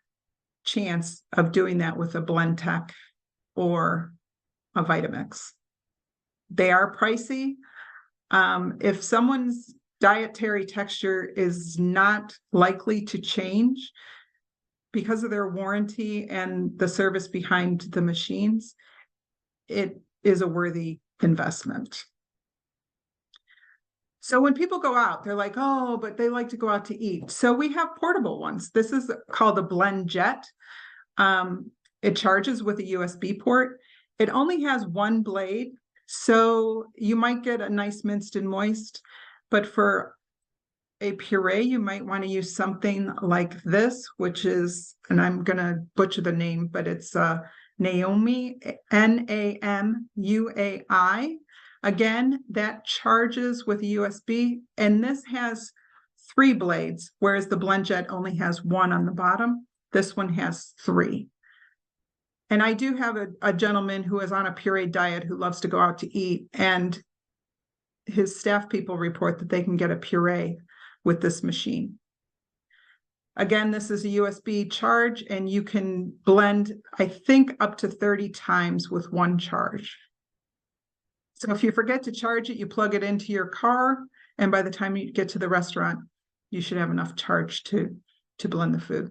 [SPEAKER 2] chance of doing that with a Blendtex or a Vitamix. They are pricey. If someone's dietary texture is not likely to change because of their warranty and the service behind the machines, it is a worthy investment. So when people go out, they're like, oh, but they like to go out to eat. So we have portable ones. This is called a BlendJet. It charges with a USB port. It only has 1 blade, so you might get a nice minced and moist, but for a puree, you might want to use something like this, which is, and I'm going to butcher the name, but it's Naomi, Namuai. Again, that charges with a USB, and this has 3 blades, whereas the BlendJet only has 1 on the bottom. This one has 3. And I do have a gentleman who is on a puree diet who loves to go out to eat, and his staff people report that they can get a puree with this machine. Again, this is a USB charge, and you can blend, I think, up to 30 times with 1 charge. So if you forget to charge it, you plug it into your car, and by the time you get to the restaurant, you should have enough charge to blend the food.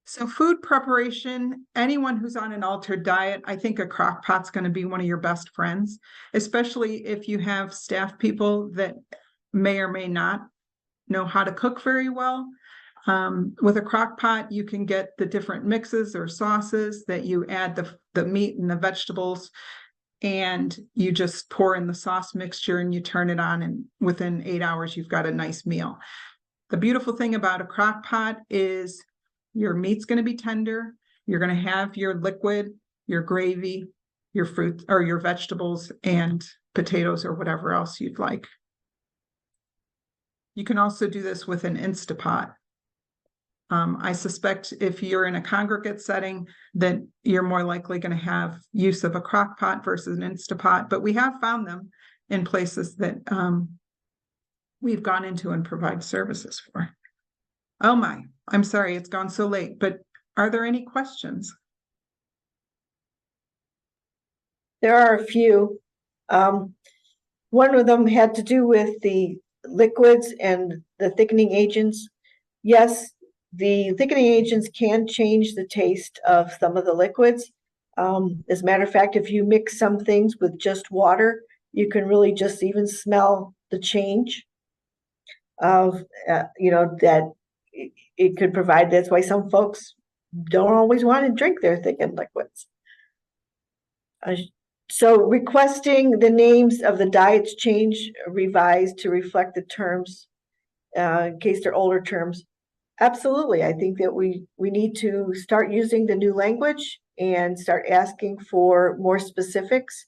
[SPEAKER 2] So food preparation, anyone who's on an altered diet, I think a crock pot's going to be one of your best friends, especially if you have staff people that may or may not know how to cook very well. With a crock pot, you can get the different mixes or sauces that you add the meat and the vegetables, and you just pour in the sauce mixture and you turn it on, and within 8 hours, you've got a nice meal. The beautiful thing about a crock pot is your meat's going to be tender. You're going to have your liquid, your gravy, your fruit or your vegetables and potatoes or whatever else you'd like. You can also do this with an Instapot. I suspect if you're in a congregate setting, that you're more likely going to have use of a crock pot versus an Instapot, but we have found them in places that we've gone into and provide services for. Oh my, I'm sorry, it's gone so late, but are there any questions?
[SPEAKER 1] There are a few. One of them had to do with the liquids and the thickening agents. Yes, the thickening agents can change the taste of some of the liquids. As a matter of fact, if you mix some things with just water, you can really just even smell the change of, that it could provide. That's why some folks don't always want to drink their thickened liquids. So requesting the names of the diets change, revised to reflect the terms, in case they're older terms. Absolutely. I think that we need to start using the new language and start asking for more specifics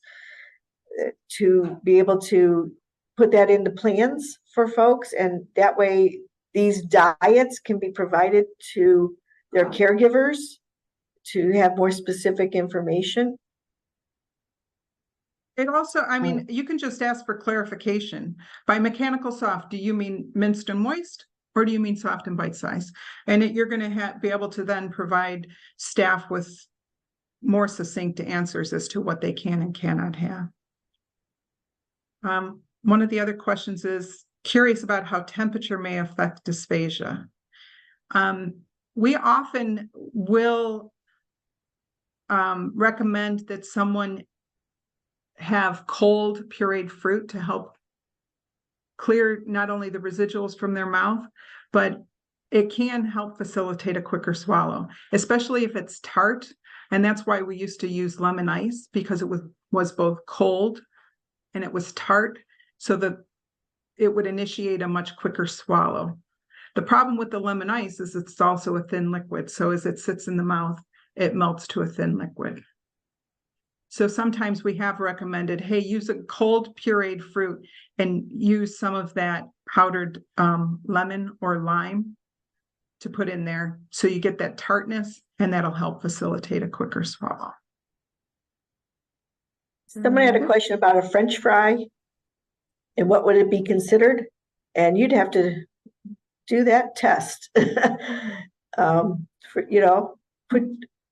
[SPEAKER 1] to be able to put that into plans for folks. And that way these diets can be provided to their caregivers to have more specific information.
[SPEAKER 2] It also, I mean, you can just ask for clarification. By mechanical soft, do you mean minced and moist, or do you mean soft and bite size? And you're going to be able to then provide staff with more succinct answers as to what they can and cannot have. One of the other questions is curious about how temperature may affect dysphagia. We often will recommend that someone have cold pureed fruit to help clear not only the residuals from their mouth, but it can help facilitate a quicker swallow, especially if it's tart. And that's why we used to use lemon ice, because it was both cold and it was tart, so that it would initiate a much quicker swallow. The problem with the lemon ice is it's also a thin liquid. So as it sits in the mouth, it melts to a thin liquid. So sometimes we have recommended, hey, use a cold pureed fruit and use some of that powdered lemon or lime to put in there. So you get that tartness, and that'll help facilitate a quicker swallow.
[SPEAKER 1] Someone had a question about a French fry and what would it be considered? And you'd have to do that test.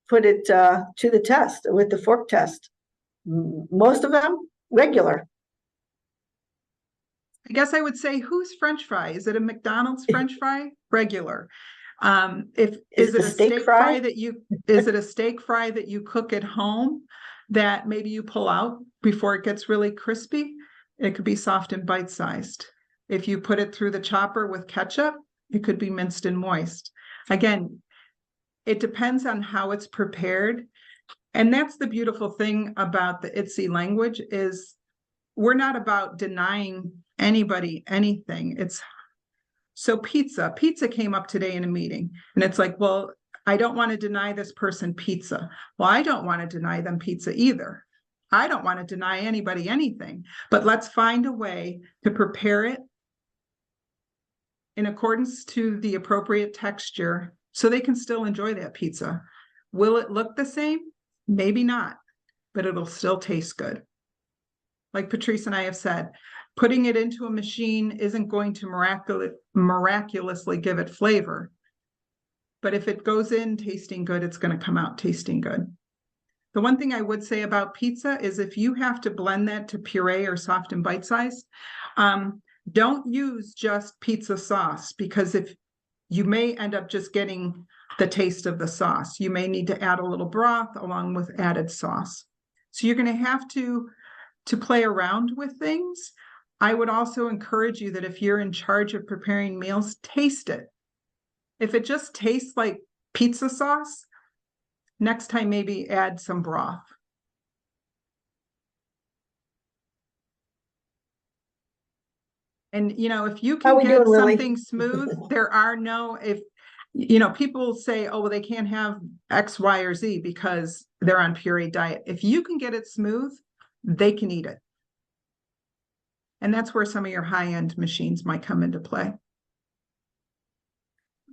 [SPEAKER 1] Put it to the test with the fork test. Most of them regular.
[SPEAKER 2] I guess I would say, whose French fry? Is it a McDonald's French fry? Regular. Is it a steak fry that you is it a steak fry that you cook at home that maybe you pull out before it gets really crispy? It could be soft and bite-sized. If you put it through the chopper with ketchup, it could be minced and moist. Again, it depends on how it's prepared. And that's the beautiful thing about the ITSE language, is we're not about denying anybody anything. So pizza came up today in a meeting, and it's like, well, I don't want to deny this person pizza. Well, I don't want to deny them pizza either. I don't want to deny anybody anything, but let's find a way to prepare it in accordance to the appropriate texture so they can still enjoy that pizza. Will it look the same? Maybe not, but it'll still taste good. Like Patrice and I have said, putting it into a machine isn't going to miraculously give it flavor. But if it goes in tasting good, it's going to come out tasting good. The one thing I would say about pizza is if you have to blend that to puree or soft and bite-sized, don't use just pizza sauce, because if you may end up just getting the taste of the sauce. You may need to add a little broth along with added sauce. So you're going to have to play around with things. I would also encourage you that if you're in charge of preparing meals, taste it. If it just tastes like pizza sauce, next time maybe add some broth. And, if you
[SPEAKER 1] How
[SPEAKER 2] can
[SPEAKER 1] we
[SPEAKER 2] get
[SPEAKER 1] doing, Lily?
[SPEAKER 2] something smooth, if people say, oh, well, they can't have X, Y, or Z because they're on puree diet. If you can get it smooth, they can eat it. And that's where some of your high-end machines might come into play.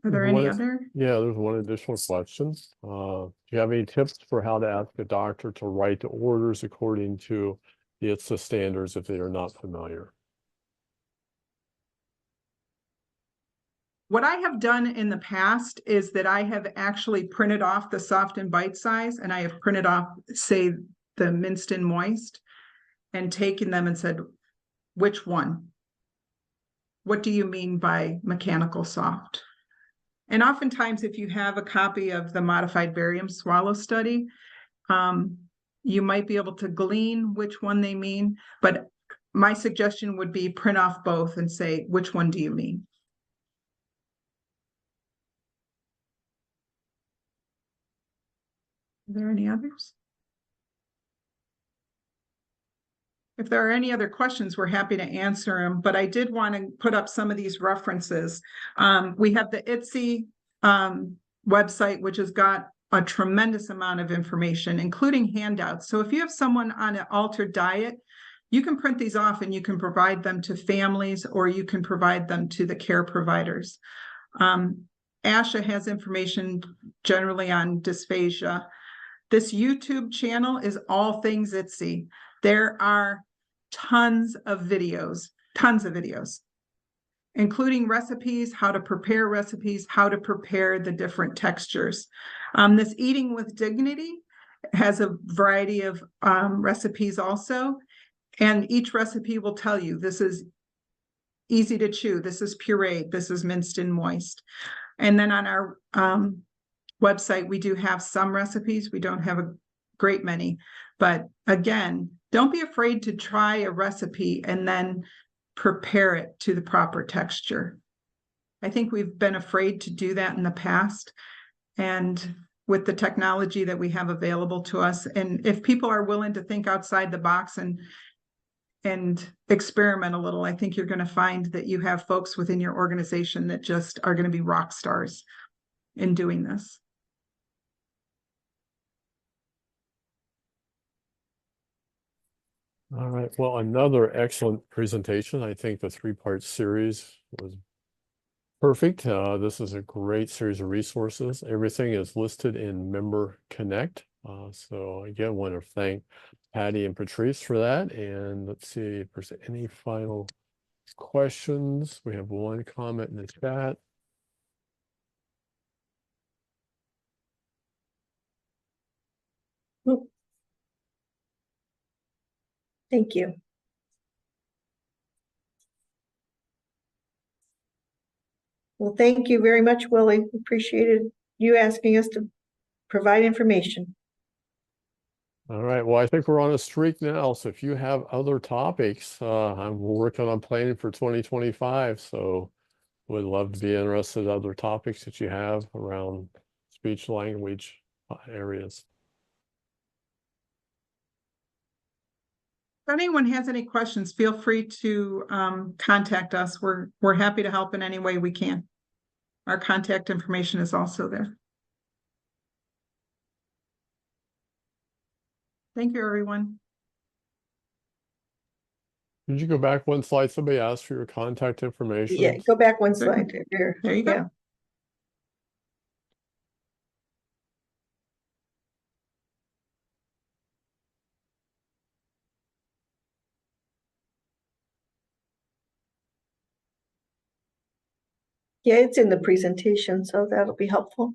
[SPEAKER 2] Are there any other?
[SPEAKER 3] Yeah, there's one additional question. Do you have any tips for how to ask a doctor to write the orders according to the ITSA standards if they are not familiar?
[SPEAKER 2] What I have done in the past is that I have actually printed off the soft and bite size, and I have printed off, say, the minced and moist, and taken them and said, which one? What do you mean by mechanical soft? And oftentimes, if you have a copy of the modified barium swallow study, you might be able to glean which one they mean. But my suggestion would be print off both and say, which one do you mean? Are there any others? If there are any other questions, we're happy to answer them, but I did want to put up some of these references. We have the ITSE website, which has got a tremendous amount of information, including handouts. So if you have someone on an altered diet, you can print these off and you can provide them to families, or you can provide them to the care providers. ASHA has information generally on dysphasia. This YouTube channel is all things ITSE. There are tons of videos, including recipes, how to prepare recipes, how to prepare the different textures. This Eating with Dignity has a variety of recipes also, and each recipe will tell you this is easy to chew, this is pureed, this is minced and moist. And then on our website, we do have some recipes. We don't have a great many, but again, don't be afraid to try a recipe and then prepare it to the proper texture. I think we've been afraid to do that in the past, and with the technology that we have available to us, and if people are willing to think outside the box and experiment a little, I think you're going to find that you have folks within your organization that just are going to be rock stars in doing this.
[SPEAKER 3] All right. Well, another excellent presentation. I think the three-part series was perfect. This is a great series of resources. Everything is listed in Member Connect. So again, I want to thank Patty and Patrice for that. And let's see if there's any final questions. We have one comment in the chat.
[SPEAKER 1] Thank you. Well, thank you very much, Willie. Appreciated you asking us to provide information.
[SPEAKER 3] All right. Well, I think we're on a streak now. So if you have other topics, I'm working on planning for 2025. So would love to be interested in other topics that you have around speech language areas.
[SPEAKER 2] If anyone has any questions, feel free to contact us. We're happy to help in any way we can. Our contact information is also there. Thank you, everyone.
[SPEAKER 3] Did you go back one slide? Somebody asked for your contact information.
[SPEAKER 1] Yeah, go back one slide. There
[SPEAKER 2] you go.
[SPEAKER 1] Yeah. Yeah, it's in the presentation, so that'll be helpful.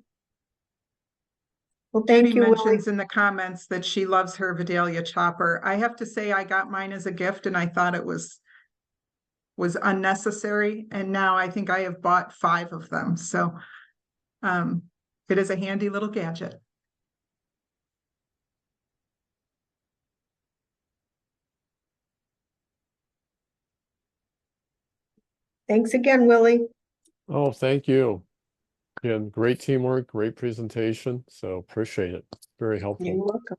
[SPEAKER 1] Well, thank
[SPEAKER 2] Judy
[SPEAKER 1] you, Willie.
[SPEAKER 2] mentions in the comments that she loves her Vidalia chopper. I have to say I got mine as a gift and I thought it was unnecessary. And now I think I have bought 5 of them. So it is a handy little gadget.
[SPEAKER 1] Thanks again, Willie.
[SPEAKER 3] Oh, thank you. Again, great teamwork, great presentation. So appreciate it. Very helpful.
[SPEAKER 1] You're welcome.